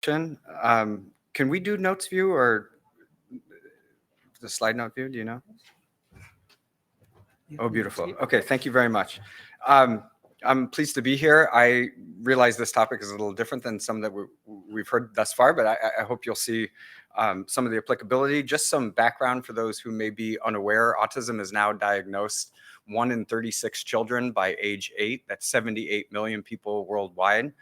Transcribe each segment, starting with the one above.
introduction. Can we do notes view or the slide note view? Do you know? Oh, beautiful. Okay, thank you very much. I'm pleased to be here. I realize this topic is a little different than some that we've heard thus far, but I hope you'll see some of the applicability. Just some background for those who may be unaware. Autism is now diagnosed 1 in 36 children by age 8. That's 78 million people worldwide.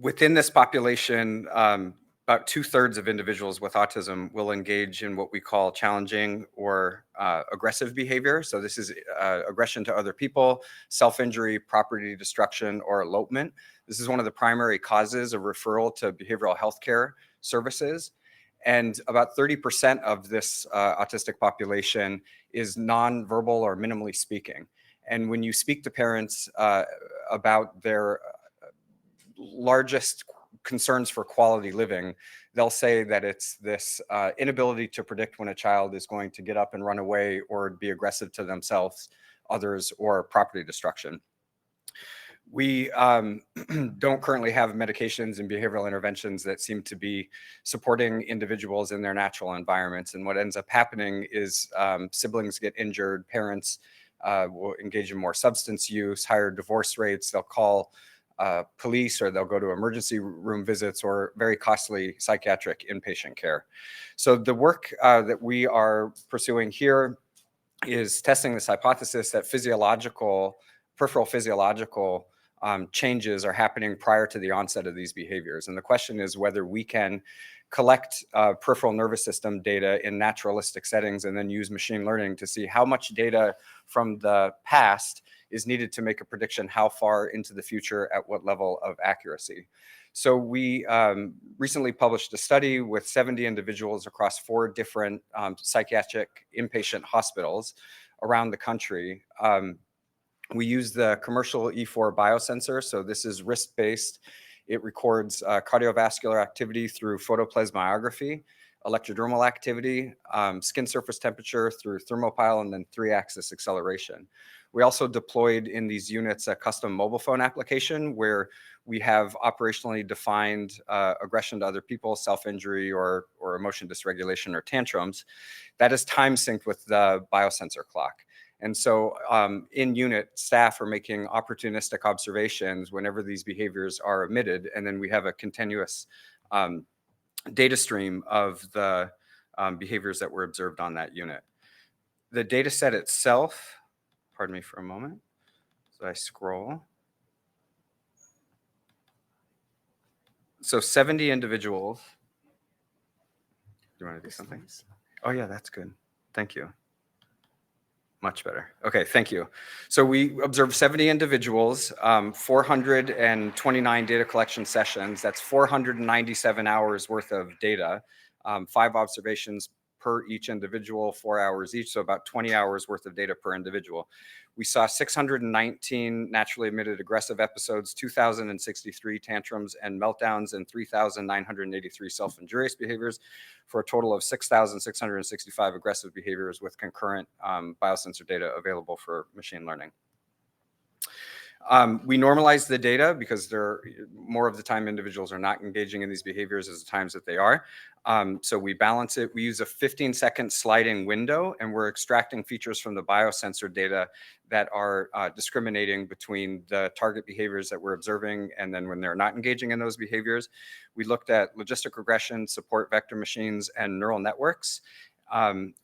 Within this population, about 2/3 of individuals with autism will engage in what we call challenging or aggressive behavior. So this is aggression to other people, self-injury, property destruction, or elopement. This is one of the primary causes of referral to behavioral health care services. And about 30% of this autistic population is nonverbal or minimally speaking. And when you speak to parents about their largest concerns for quality living, they'll say that it's this inability to predict when a child is going to get up and run away or be aggressive to themselves, others, or property destruction. We don't currently have medications and behavioral interventions that seem to be supporting individuals in their natural environments. And what ends up happening is siblings get injured, parents will engage in more substance use, higher divorce rates, they'll call police, or they'll go to emergency room visits or very costly psychiatric inpatient care. So the work that we are pursuing here is testing this hypothesis that peripheral physiological changes are happening prior to the onset of these behaviors. And the question is whether we can collect peripheral nervous system data in naturalistic settings and then use machine learning to see how much data from the past is needed to make a prediction how far into the future at what level of accuracy. So we recently published a study with 70 individuals across 4 different psychiatric inpatient hospitals around the country. We use the commercial E4 biosensor. So this is wrist-based. It records cardiovascular activity through photoplasmography, electrodermal activity, skin surface temperature through thermopile, and then 3-axis acceleration. We also deployed in these units a custom mobile phone application where we have operationally defined aggression to other people, self-injury, or emotion dysregulation or tantrums. That is time synced with the biosensor clock. And so in unit, staff are making opportunistic observations whenever these behaviors are emitted, and then we have a continuous data stream of the behaviors that were observed on that unit. The data set itself, pardon me for a moment, so I scroll. So 70 individuals. Do you want to do something? Oh yeah, that's good. Thank you. Much better. Okay, thank you. So we observed 70 individuals, 429 data collection sessions. That's 497 hours worth of data, 5 observations per each individual, 4 hours each, so about 20 hours worth of data per individual. We saw 619 naturally emitted aggressive episodes, 2,063 tantrums and meltdowns, and 3,983 self-injurious behaviors, for a total of 6,665 aggressive behaviors with concurrent biosensor data available for machine learning. We normalize the data because more of the time individuals are not engaging in these behaviors as the times that they are. So we balance it. We use a 15-second sliding window, and we're extracting features from the biosensor data that are discriminating between the target behaviors that we're observing and then when they're not engaging in those behaviors. We looked at logistic regression, support vector machines, and neural networks.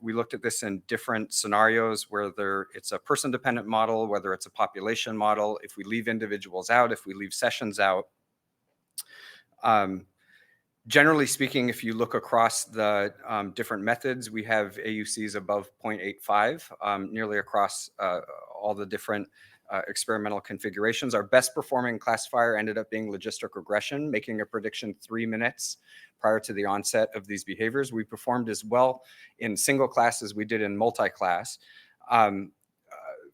We looked at this in different scenarios, whether it's a person-dependent model, whether it's a population model, if we leave individuals out, if we leave sessions out. Generally speaking, if you look across the different methods, we have AUCs above 0.85, nearly across all the different experimental configurations. Our best performing classifier ended up being logistic regression, making a prediction 3 minutes prior to the onset of these behaviors. We performed as well in single class as we did in multi-class.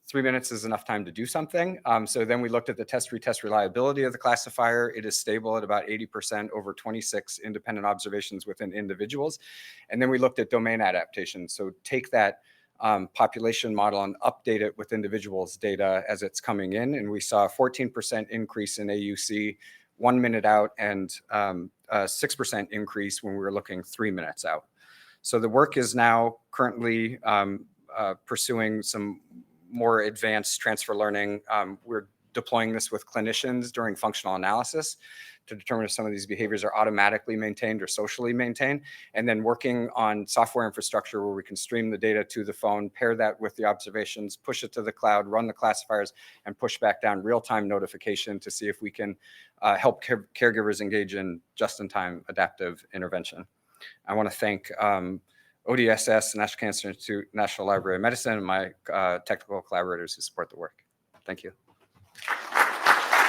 3 minutes is enough time to do something. So then we looked at the test-retest reliability of the classifier. It is stable at about 80% over 26 independent observations within individuals. And then we looked at domain adaptation. So take that population model and update it with individuals' data as it's coming in. And we saw a 14% increase in AUC 1 minute out, and a 6% increase when we were looking 3 minutes out. So the work is now currently pursuing some more advanced transfer learning. We're deploying this with clinicians during functional analysis to determine if some of these behaviors are automatically maintained or socially maintained, and then working on software infrastructure where we can stream the data to the phone, pair that with the observations, push it to the cloud, run the classifiers, and push back down real-time notification to see if we can help caregivers engage in just-in-time adaptive intervention. I want to thank ODSS, National Cancer Institute, National Library of Medicine, and my technical collaborators who support the work. Thank you.